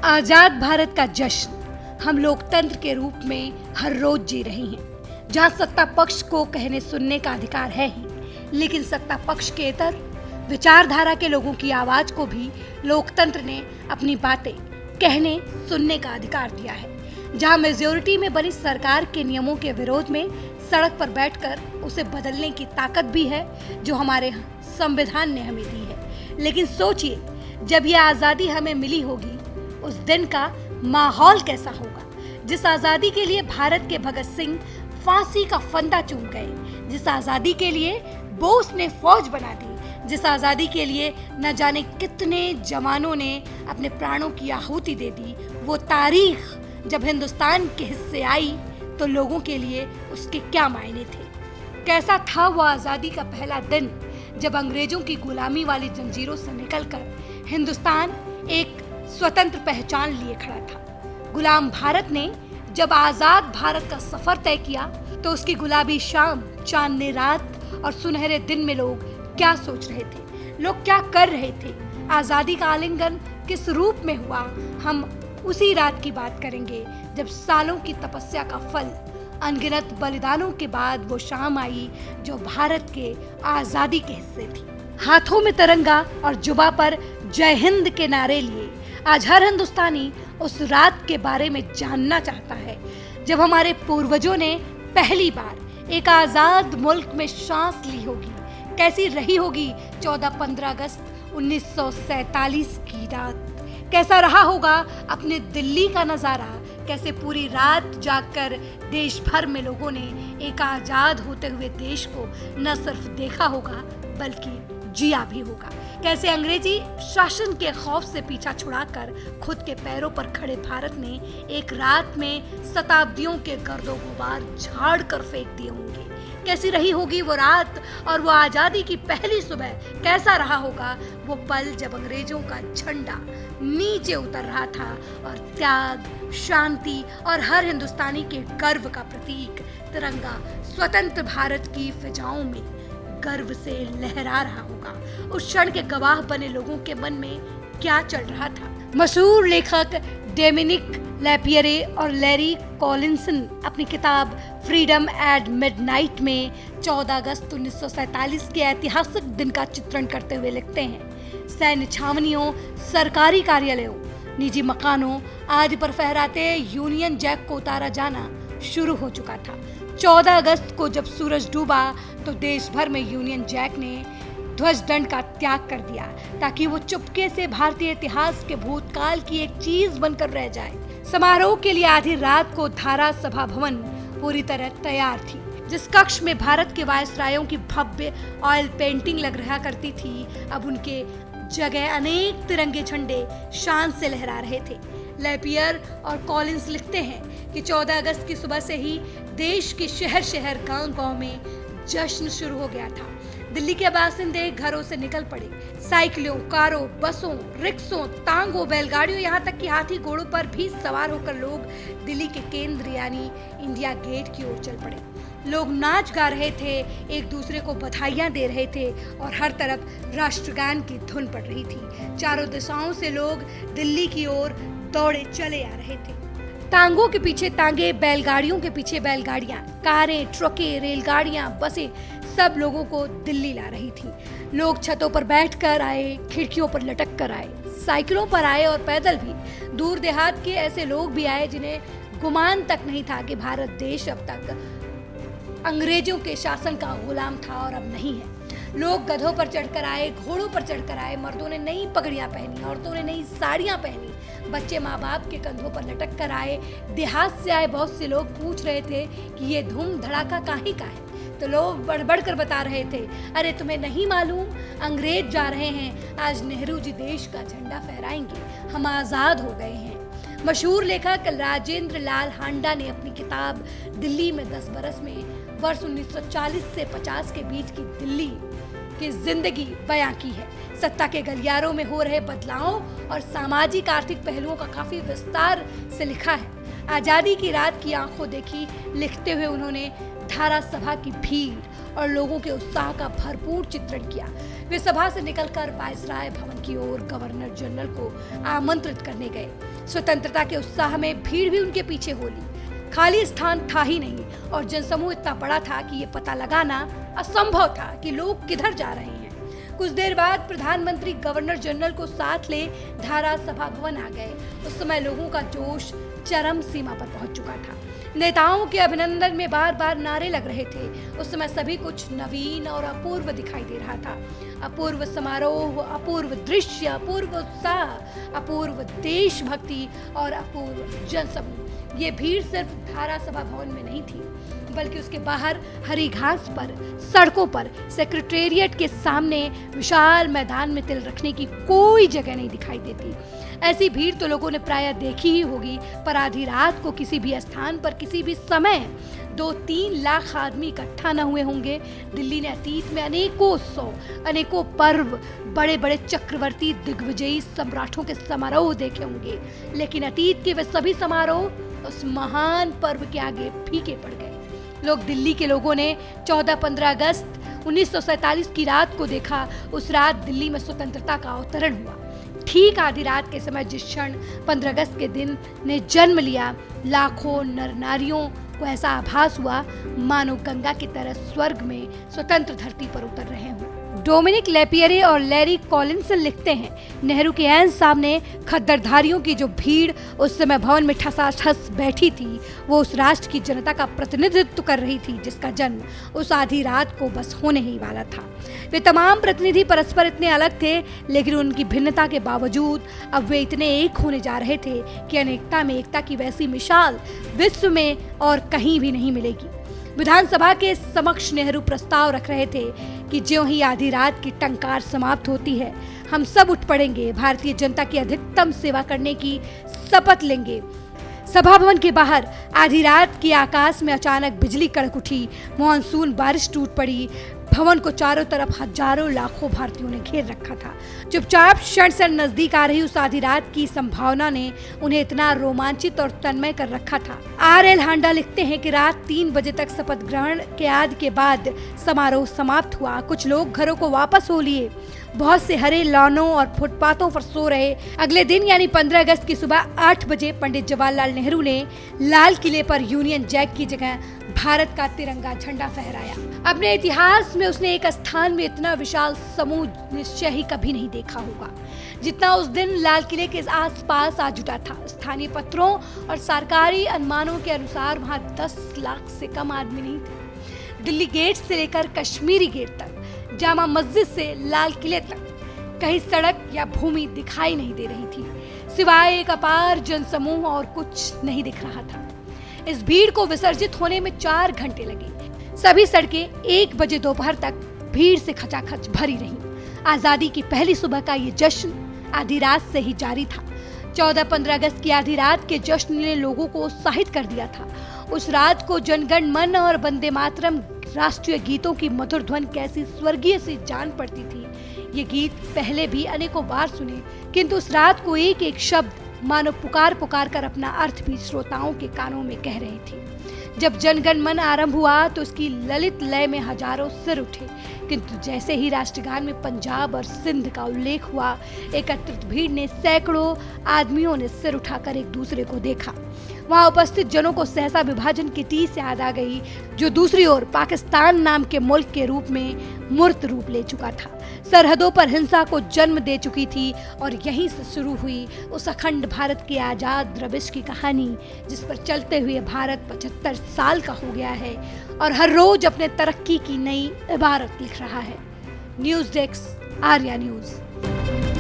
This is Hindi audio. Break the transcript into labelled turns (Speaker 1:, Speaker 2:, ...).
Speaker 1: आजाद भारत का जश्न हम लोकतंत्र के रूप में हर रोज जी रहे हैं, जहां सत्ता पक्ष को कहने सुनने का अधिकार है ही, लेकिन सत्ता पक्ष के इतर विचारधारा के लोगों की आवाज को भी लोकतंत्र ने अपनी बातें कहने सुनने का अधिकार दिया है। जहां मेजॉरिटी में बनी सरकार के नियमों के विरोध में सड़क पर बैठकर उसे बदलने की ताकत भी है जो हमारे संविधान ने हमें दी है। लेकिन सोचिए, जब यह आजादी हमें मिली होगी उस दिन का माहौल कैसा होगा, जिस आजादी के लिए भारत के भगत सिंह फांसी का फंदा चूम गए, जिस आजादी के लिए बोस ने फौज बना दी, जिस आजादी के लिए न जाने कितने जवानों ने अपने प्राणों की आहुति दे दी, वो तारीख जब हिंदुस्तान के हिस्से आई तो लोगों के लिए उसके क्या मायने थे। कैसा था वो आजादी का पहला दिन जब अंग्रेजों की गुलामी वाली जंजीरों से निकलकर हिंदुस्तान एक स्वतंत्र पहचान लिए खड़ा था। गुलाम भारत ने जब आजाद भारत का सफर तय किया तो उसकी गुलाबी शाम, चांदनी रात और सुनहरे दिन में लोग क्या सोच रहे थे, लोग क्या कर रहे थे, आजादी का आलिंगन किस रूप में हुआ, हम उसी रात की बात करेंगे जब सालों की तपस्या का फल, अनगिनत बलिदानों के बाद वो शाम आई जो भारत के आजादी के हिस्से थी। हाथों में तिरंगा और जुबा पर जय हिंद के नारे लिए आज हर हिंदुस्तानी उस रात के बारे में जानना चाहता है जब हमारे पूर्वजों ने पहली बार एक आजाद मुल्क में सांस ली होगी। कैसी रही होगी 14-15 अगस्त 1947 की रात, कैसा रहा होगा अपने दिल्ली का नजारा, कैसे पूरी रात जागकर देश भर में लोगों ने एक आजाद होते हुए देश को न सिर्फ देखा होगा बल्कि जिया भी होगा। कैसे अंग्रेजी शासन के खौफ से पीछा छुड़ाकर खुद के पैरों पर खड़े भारत ने एक रात में शताब्दियों के गर्दो गुबार झाड़ कर फेंक दिए होंगे। कैसी रही होगी वो रात और वो आजादी की पहली सुबह, कैसा रहा होगा वो पल जब अंग्रेजों का झंडा नीचे उतर रहा था और त्याग, शांति और हर हिंदुस्तानी के गर्व का प्रतीक तिरंगा स्वतंत्र भारत की फिजाओं में गर्व से लहरा रहा होगा। उस क्षण के गवाह बने लोगों के मन में क्या चल रहा था। मशहूर लेखक डोमिनिक लैपियरे और लैरी कॉलिंसन अपनी किताब फ्रीडम एट मिडनाइट में 14 अगस्त 1947 के ऐतिहासिक दिन का चित्रण करते हुए लिखते हैं, सैन्य छावनियों, सरकारी कार्यालयों, निजी मकानों आदि पर फहराते यूनियन जैक को उतारा जाना शुरू हो चुका था। 14 अगस्त को जब सूरज डूबा तो देश भर में यूनियन जैक ने ध्वज दंड का त्याग कर दिया ताकि वो चुपके से भारतीय इतिहास के भूतकाल की एक चीज बनकर रह जाए। समारोह के लिए आधी रात को धारा सभा भवन पूरी तरह तैयार थी। जिस कक्ष में भारत के वायसरायों की भव्य ऑयल पेंटिंग लग रहा करती थी, अब उनके जगह अनेक तिरंगे झंडे शान से लहरा रहे थे। लैपियर और कॉलिंस लिखते हैं कि 14 अगस्त की सुबह से ही देश के शहर शहर, गांव-गांव में जश्न शुरू हो गया था। दिल्ली के बासिंदे घरों से निकल पड़े, साइकिलों, कारों, बसों, रिक्शों, तांगों, बैलगाड़ियों, यहाँ तक कि हाथी घोड़ों पर भी सवार होकर लोग दिल्ली के केंद्र यानी इंडिया गेट की ओर चल पड़े। लोग नाच गा रहे थे, एक दूसरे को बधाइयां दे रहे थे और हर तरफ राष्ट्रगान की धुन पड़ रही थी। चारों दिशाओं से लोग दिल्ली की ओर दौड़े चले आ रहे थे। तांगों के पीछे तांगे, बैलगाड़ियों के पीछे बैलगाड़ियां, कारें, ट्रकें, रेलगाड़ियां, बसें सब लोगों को दिल्ली ला रही थी। लोग छतों पर बैठकर आए, खिड़कियों पर लटक कर आए, साइकिलों पर आए और पैदल भी। दूर देहात के ऐसे लोग भी आए जिन्हें गुमान तक नहीं था कि भारत देश अब तक अंग्रेजों के शासन का गुलाम था और अब नहीं है। लोग गधों पर चढ़कर आए, घोड़ों पर चढ़कर आए, मर्दों ने नई पगड़ियां पहनी, औरतों ने नई साड़ियां पहनी, बच्चे माँ बाप के कंधों पर लटक कर आए। देहात से आए बहुत से लोग पूछ रहे थे कि ये धूम धड़ाका काहे का है, तो लोग बढ़ बढ़ कर बता रहे थे, अरे तुम्हें नहीं मालूम, अंग्रेज जा रहे हैं, आज नेहरू जी देश का झंडा फहराएंगे, हम आजाद हो गए हैं। मशहूर लेखक राजेंद्र लाल हांडा ने अपनी किताब दिल्ली में 10 बरस में वर्ष 1940 से 50 के बीच की दिल्ली की जिंदगी बयां की है। सत्ता के गलियारों में हो रहे बदलावों और सामाजिक आर्थिक पहलुओं का काफी विस्तार से लिखा है। आजादी की रात की आंखों देखी लिखते हुए उन्होंने धारा सभा की भीड़ और लोगों के उत्साह का भरपूर चित्रण किया। वे सभा से निकलकर वायसराय भवन की ओर गवर्नर जनरल को आमंत्रित करने गए। स्वतंत्रता के उत्साह में भीड़ भी उनके पीछे हो ली। खाली स्थान था ही नहीं और जनसमूह इतना बड़ा था कि ये पता लगाना असंभव था कि लोग किधर जा रहे हैं। कुछ देर बाद प्रधानमंत्री गवर्नर जनरल को साथ ले धारा सभा भवन आ गए। उस समय लोगों का जोश चरम सीमा पर पहुंच चुका था। नेताओं के अभिनंदन में बार बार नारे लग रहे थे। उस समय सभी कुछ नवीन और अपूर्व दिखाई दे रहा था। अपूर्व समारोह, अपूर्व दृश्य, अपूर्व उत्साह, अपूर्व देशभक्ति और अपूर्व जनसमूह। ये भीड़ सिर्फ धारा सभा भवन में नहीं थी, बल्कि उसके बाहर हरी घास पर, सड़कों पर, सेक्रेटेरिएट के सामने विशाल मैदान में तिल रखने की कोई जगह नहीं दिखाई देती। ऐसी भीड़ तो लोगों ने प्रायः देखी ही होगी, पर आधी रात को किसी भी स्थान पर किसी भी समय 2-3 लाख आदमी इकट्ठा न हुए होंगे। दिल्ली ने अतीत में अनेकों उत्सव, अनेकों पर्व, बड़े बड़े चक्रवर्ती दिग्विजयी सम्राटों के समारोह देखे होंगे, लेकिन अतीत के वे सभी समारोह उस महान पर्व के आगे फीके पड़ गए। दिल्ली के लोगों ने 14-15 अगस्त 1947 की रात को देखा। उस रात दिल्ली में स्वतंत्रता का अवतरण हुआ। ठीक आधी रात के समय जिस क्षण 15 अगस्त के दिन ने जन्म लिया, लाखों नर नारियों को ऐसा आभास हुआ मानो गंगा की तरह स्वर्ग में स्वतंत्र धरती पर उतर रहे हों। डोमिनिक लेपियरे और लैरी कॉलिंसन लिखते हैं, नेहरू के ऐन सामने खद्दरधारियों की जो भीड़ उस समय भवन में ठसाठस बैठी थी, वो उस राष्ट्र की जनता का प्रतिनिधित्व कर रही थी जिसका जन्म उस आधी रात को बस होने ही वाला था। वे तमाम प्रतिनिधि परस्पर इतने अलग थे, लेकिन उनकी भिन्नता के बावजूद अब वे इतने एक होने जा रहे थे कि अनेकता में एकता की वैसी मिसाल विश्व में और कहीं भी नहीं मिलेगी। विधानसभा के समक्ष नेहरू प्रस्ताव रख रहे थे कि ज्यों ही आधी रात की टंकार समाप्त होती है, हम सब उठ पड़ेंगे, भारतीय जनता की अधिकतम सेवा करने की शपथ लेंगे। सभा भवन के बाहर आधी रात की आकाश में अचानक बिजली कड़क उठी, मानसून बारिश टूट पड़ी। भवन को चारों तरफ हजारों लाखों भारतीयों ने घेर रखा था। चुपचाप क्षण से नजदीक आ रही उस आधी रात की संभावना ने उन्हें इतना रोमांचित और तन्मय कर रखा था। R.L. हांडा लिखते हैं कि रात 3 बजे तक शपथ ग्रहण के आदि के बाद समारोह समाप्त हुआ। कुछ लोग घरों को वापस हो लिए, बहुत से हरे लॉनों और फुटपाथों पर सो रहे। अगले दिन यानी 15 अगस्त की सुबह 8 बजे पंडित जवाहरलाल नेहरू ने लाल किले पर यूनियन जैक की जगह भारत का तिरंगा झंडा फहराया। अपने इतिहास में उसने एक स्थान में इतना विशाल समूह निश्चय ही कभी नहीं देखा होगा जितना उस दिन लाल किले के आसपास आ जुटा था। स्थानीय पत्रों और सरकारी अनुमानों के अनुसार वहां 10 लाख से कम आदमी नहीं थे। दिल्ली गेट से लेकर कश्मीरी गेट तक, जामा मस्जिद से लाल किले तक कहीं सड़क या भूमि दिखाई नहीं दे रही थी, सिवाय एक अपार जनसमूह और कुछ नहीं दिख रहा था। इस भीड़ को विसर्जित होने में 4 घंटे लगे। सभी सड़कें 1 बजे दोपहर तक भीड़ से खचाखच भरी रहीं। आजादी की पहली सुबह का ये जश्न आधी रात से ही जारी था। 14-15 अगस्त की आधी रात के जश्न ने लोगों को उत्साहित कर दिया था। उस रात को जनगण मन और वंदे मातरम राष्ट्रीय गीतों की मधुर ध्वनि कैसी स्वर्गीय सी जान पड़ती थी। ये गीत पहले भी अनेकों बार सुने, किंतु उस रात को एक एक शब्द मानो पुकार पुकार कर अपना अर्थ भी श्रोताओं के कानों में कह रही थी। जब जनगण मन आरंभ हुआ तो उसकी ललित लय में हजारों सिर उठे, किंतु जैसे ही राष्ट्रगान में पंजाब और सिंध का उल्लेख हुआ, एकत्रित भीड़ ने सैकड़ों आदमियों ने सिर उठाकर एक दूसरे को देखा। वहां उपस्थित जनों को सहसा विभाजन की टीस याद आ गई, जो दूसरी ओर पाकिस्तान नाम के मुल्क के रूप में मूर्त रूप ले चुका था, सरहदों पर हिंसा को जन्म दे चुकी थी। और यहीं से शुरू हुई उस अखंड भारत के आजाद रविश की कहानी, जिस पर चलते हुए भारत 75 साल का हो गया है और हर रोज अपने तरक्की की नई इबारत लिख रहा है। News desk, Arya news.